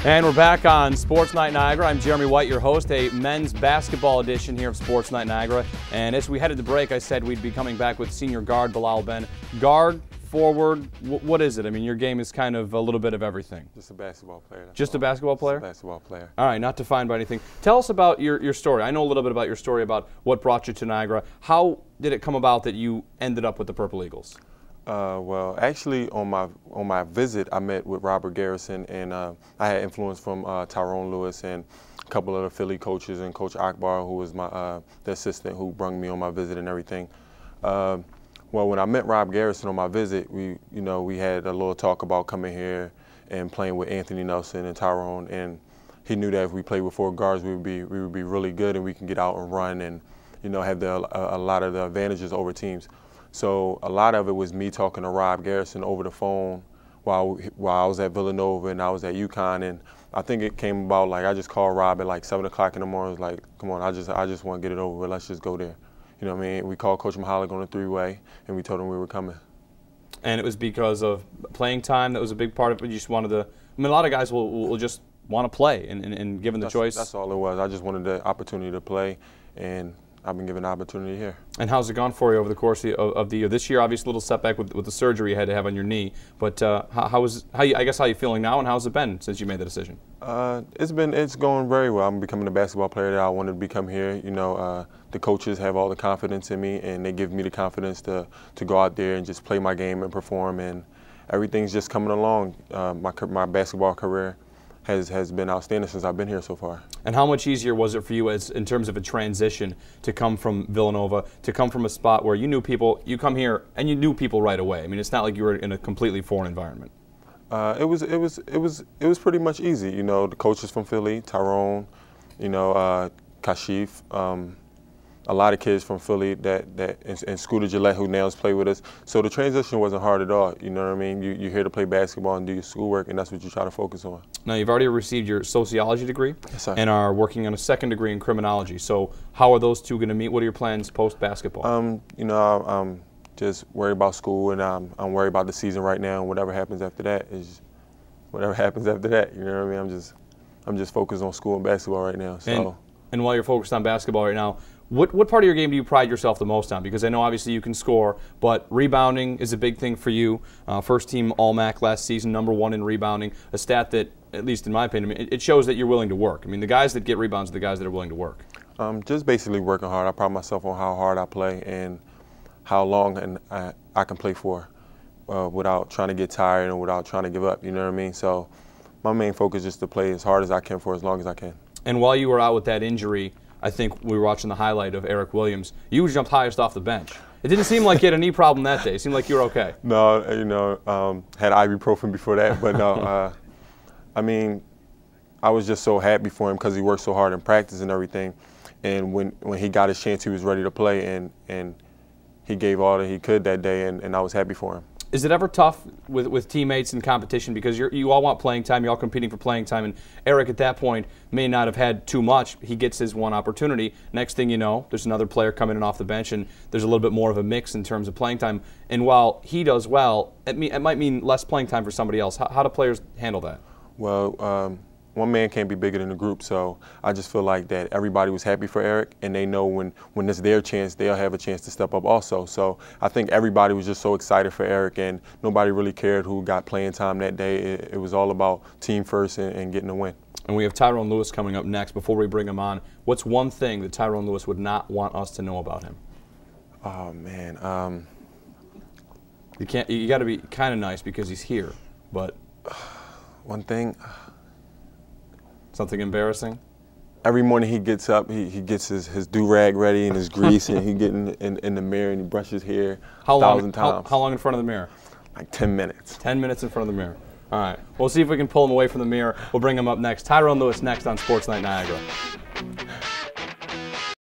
And we're back on Sportsnite Niagara. I'm Jeremy White, your host, a men's basketball edition here of Sportsnite Niagara. And as we headed to break, I said we'd be coming back with senior guard Bilal Ben. Guard, forward, what is it? I mean, your game is kind of a little bit of everything. Just a basketball player. Just a basketball player? Just a basketball player. All right, not defined by anything. Tell us about your story. I know a little bit about your story, about what brought you to Niagara. How did it come about that you ended up with the Purple Eagles? Well, actually, on my visit, I met with Robert Garrison, and I had influence from Tyrone Lewis and a couple of the Philly coaches, and Coach Akbar, who was the assistant who brought me on my visit and everything. Well, when I met Rob Garrison on my visit, we had a little talk about coming here and playing with Anthony Nelson and Tyrone, and he knew that if we played with four guards, we would be really good, and we can get out and run and have a lot of the advantages over teams. So a lot of it was me talking to Rob Garrison over the phone while I was at Villanova and I was at UConn, and I think it came about like I just called Rob at like 7 o'clock in the morning. I was like, come on, I just want to get it over with. Let's just go there. You know what I mean? We called Coach Mahalik on a three-way, and we told him we were coming. And it was because of playing time that was a big part of it? You just wanted to, I mean, a lot of guys will just want to play, and given the choice. That's all it was. I just wanted the opportunity to play, and I've been given the opportunity here. And how's it gone for you over the course of the year? This year, obviously, a little setback with the surgery you had to have on your knee. But how you feeling now, and how's it been since you made the decision? It's going very well. I'm becoming the basketball player that I wanted to become here. The coaches have all the confidence in me, and they give me the confidence to go out there and just play my game and perform. And everything's just coming along. My basketball career has been outstanding since I've been here so far. And how much easier was it for you in terms of a transition to come from Villanova, to come from a spot where you knew people, you come here and you knew people right away? I mean, it's not like you were in a completely foreign environment. It was pretty much easy. The coaches from Philly, Tyrone, Kashif, a lot of kids from Philly and Scooter Gillette, who now play with us. So the transition wasn't hard at all. You know what I mean? You're here to play basketball and do your schoolwork, and that's what you try to focus on. Now, you've already received your sociology degree. Yes, sir. And are working on a second degree in criminology. So how are those two going to meet? What are your plans post-basketball? I'm just worried about school, and I'm worried about the season right now, and whatever happens after that is whatever happens after that. You know what I mean? I'm just focused on school and basketball right now. So. And while you're focused on basketball right now, what part of your game do you pride yourself the most on? Because I know obviously you can score, but rebounding is a big thing for you. First team All-MAC last season, #1 in rebounding, a stat that, at least in my opinion, it shows that you're willing to work. I mean, the guys that get rebounds are the guys that are willing to work. Just basically working hard. I pride myself on how hard I play and how long I can play for without trying to get tired and without trying to give up, you know what I mean? So my main focus is to play as hard as I can for as long as I can. And while you were out with that injury, I think we were watching the highlight of Eric Williams, you jumped highest off the bench. It didn't seem like you had a knee problem that day. It seemed like you were okay. No, had ibuprofen before that, but no. I mean, I was just so happy for him because he worked so hard in practice and everything. And when he got his chance, he was ready to play, and he gave all that he could that day, and I was happy for him. Is it ever tough with teammates and competition, because you all want playing time, you're all competing for playing time, and Eric at that point may not have had too much. He gets his one opportunity. Next thing you know, there's another player coming in off the bench, and there's a little bit more of a mix in terms of playing time. And while he does well, it might mean less playing time for somebody else. How do players handle that? Well, one man can't be bigger than the group, so I just feel like that everybody was happy for Eric, and they know when it's their chance, they'll have a chance to step up also. So I think everybody was just so excited for Eric, and nobody really cared who got playing time that day. It was all about team first and getting the win. And we have Tyrone Lewis coming up next. Before we bring him on, what's one thing that Tyrone Lewis would not want us to know about him? Oh, man. You got to be kind of nice because he's here, but one thing. Something embarrassing? Every morning he gets up, he gets his do-rag ready and his grease, and he gets in the mirror and he brushes his hair 1,000 times. How long in front of the mirror? Like 10 minutes. 10 minutes in front of the mirror. All right. We'll see if we can pull him away from the mirror. We'll bring him up next. Tyrone Lewis next on Sportsnite Niagara.